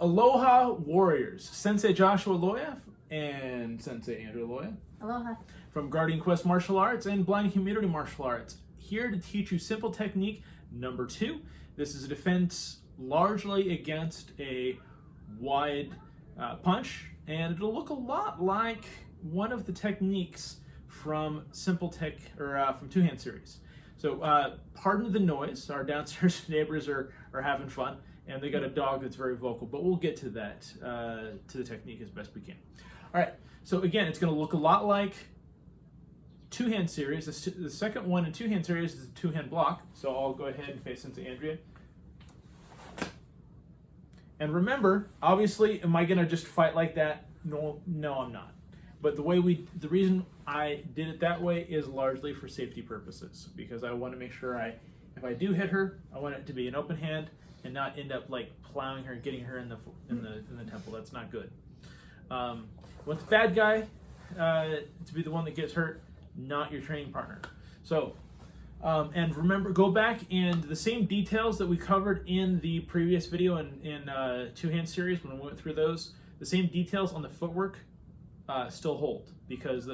Aloha Warriors, Sensei Joshua Loya and Sensei Andrea Loya. Aloha. From Guardian Quest Martial Arts and Blind Community Martial Arts, here to teach you simple technique number 2. This is a defense largely against a wide punch, and it'll look a lot like one of the techniques from Simple Tech or from Two Hand Series. So pardon the noise. Our downstairs neighbors are having fun, and they got a dog that's very vocal. But we'll get to that to the technique as best we can. All right. So again, it's going to look a lot like Two Hand Series. The second one in Two Hand Series is the 2-hand block. So I'll go ahead and face into Andrea. And remember, obviously, am I going to just fight like that? No, I'm not. But the reason I did it that way is largely for safety purposes, because I want to make sure if I do hit her, I want it to be an open hand and not end up like plowing her and getting her in the temple. That's not good. Want the bad guy to be the one that gets hurt, not your training partner. So, and remember, go back and the same details that we covered in the previous video in Two Hand Series when we went through those, the same details on the footwork still hold, because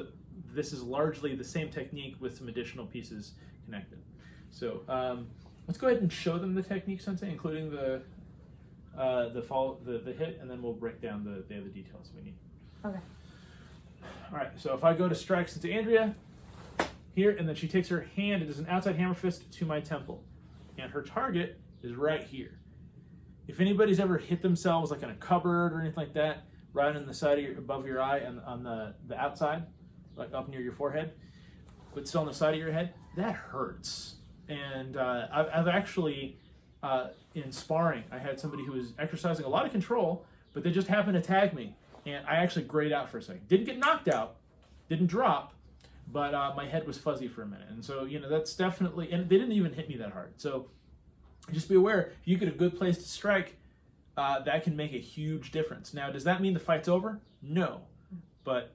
this is largely the same technique with some additional pieces connected. So let's go ahead and show them the technique, Sensei, including the hit, and then we'll break down the other details we need. Okay. All right, so if I go to strike Sensei Andrea here, and then she takes her hand, it is an outside hammer fist to my temple, and her target is right here. If anybody's ever hit themselves like in a cupboard or anything like that, right on the side of above your eye and on the outside, like up near your forehead, but still on the side of your head, that hurts. And I've actually, in sparring, I had somebody who was exercising a lot of control, but they just happened to tag me, and I actually grayed out for a second. Didn't get knocked out, didn't drop, but my head was fuzzy for a minute. And so, that's definitely, and they didn't even hit me that hard. So just be aware, if you get a good place to strike, that can make a huge difference. Now, does that mean the fight's over? No, but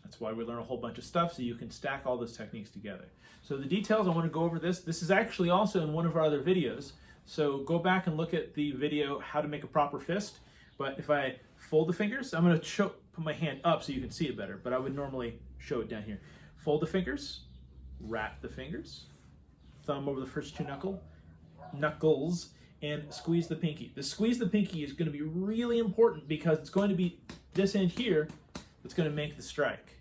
that's why we learn a whole bunch of stuff, so you can stack all those techniques together. So the details, I want to go over this. This is actually also in one of our other videos. So go back and look at the video, how to make a proper fist. But if I fold the fingers, I'm going to put my hand up so you can see it better, but I would normally show it down here. Fold the fingers, wrap the fingers, thumb over the first two knuckles, and squeeze the pinky. The squeeze the pinky is going to be really important, because it's going to be this end here that's going to make the strike.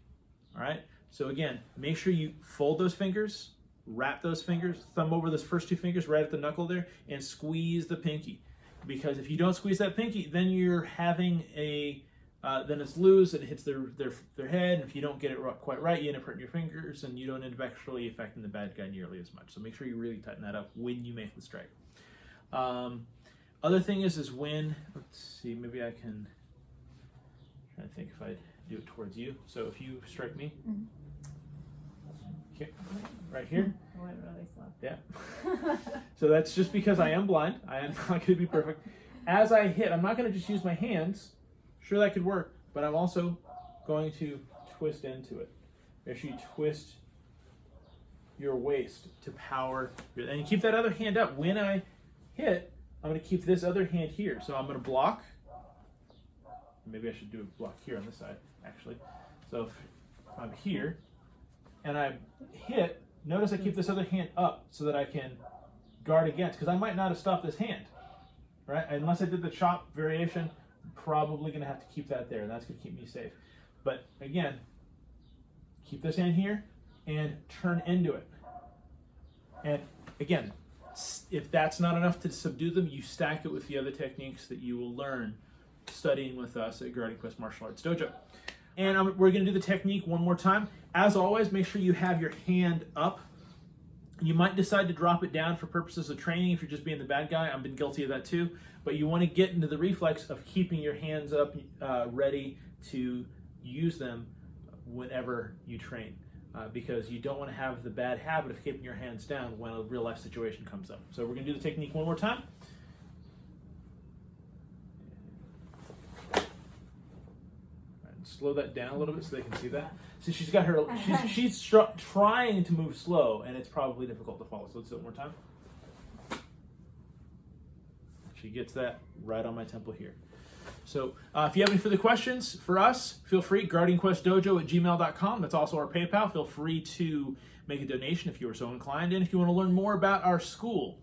All right? So again, make sure you fold those fingers, wrap those fingers, thumb over those first two fingers right at the knuckle there, and squeeze the pinky. Because if you don't squeeze that pinky, then you're having then it's loose and it hits their head, and if you don't get it quite right, you end up hurting your fingers, and you don't end up actually affecting the bad guy nearly as much. So make sure you really tighten that up when you make the strike. Other thing is when, let's see, maybe I can, try to think if I do it towards you. So if you strike me, okay, right here. I went really slow. Yeah. So that's just because I am blind. I am not going to be perfect. As I hit, I'm not going to just use my hands. Sure, that could work, but I'm also going to twist into it. Make sure you twist your waist to power, and you keep that other hand up. When I hit, I'm going to keep this other hand here. So I'm going to block. Maybe I should do a block here on this side, actually. So if I'm here and I hit, notice I keep this other hand up so that I can guard against, because I might not have stopped this hand, right? Unless I did the chop variation, I'm probably going to have to keep that there, and that's going to keep me safe. But again, keep this hand here and turn into it. And again, if that's not enough to subdue them, you stack it with the other techniques that you will learn studying with us at Guardian Quest Martial Arts Dojo. And we're going to do the technique one more time. As always, make sure you have your hand up. You might decide to drop it down for purposes of training if you're just being the bad guy. I've been guilty of that too. But you want to get into the reflex of keeping your hands up, ready to use them whenever you train. Because you don't want to have the bad habit of keeping your hands down when a real life situation comes up. So we're going to do the technique one more time. Slow that down a little bit so they can see that. So she's got her, she's trying to move slow, and it's probably difficult to follow. So let's do it one more time. She gets that right on my temple here. So if you have any further questions for us, feel free, guardianquestdojo@gmail.com. That's also our PayPal. Feel free to make a donation if you are so inclined. And if you want to learn more about our school,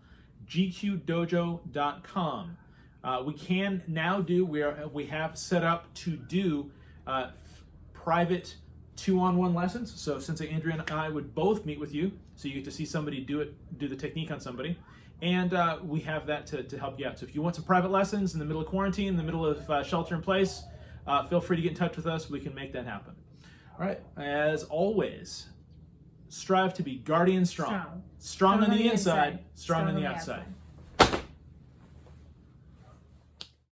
gqdojo.com. We can now do, we have set up to do private 2-on-1 lessons. So Sensei Andrea and I would both meet with you, so you get to see somebody do the technique on somebody. And we have that to help you out. So if you want some private lessons in the middle of quarantine, in the middle of shelter in place, feel free to get in touch with us. We can make that happen. All right, as always, strive to be guardian strong. Strong on the inside, strong on the outside.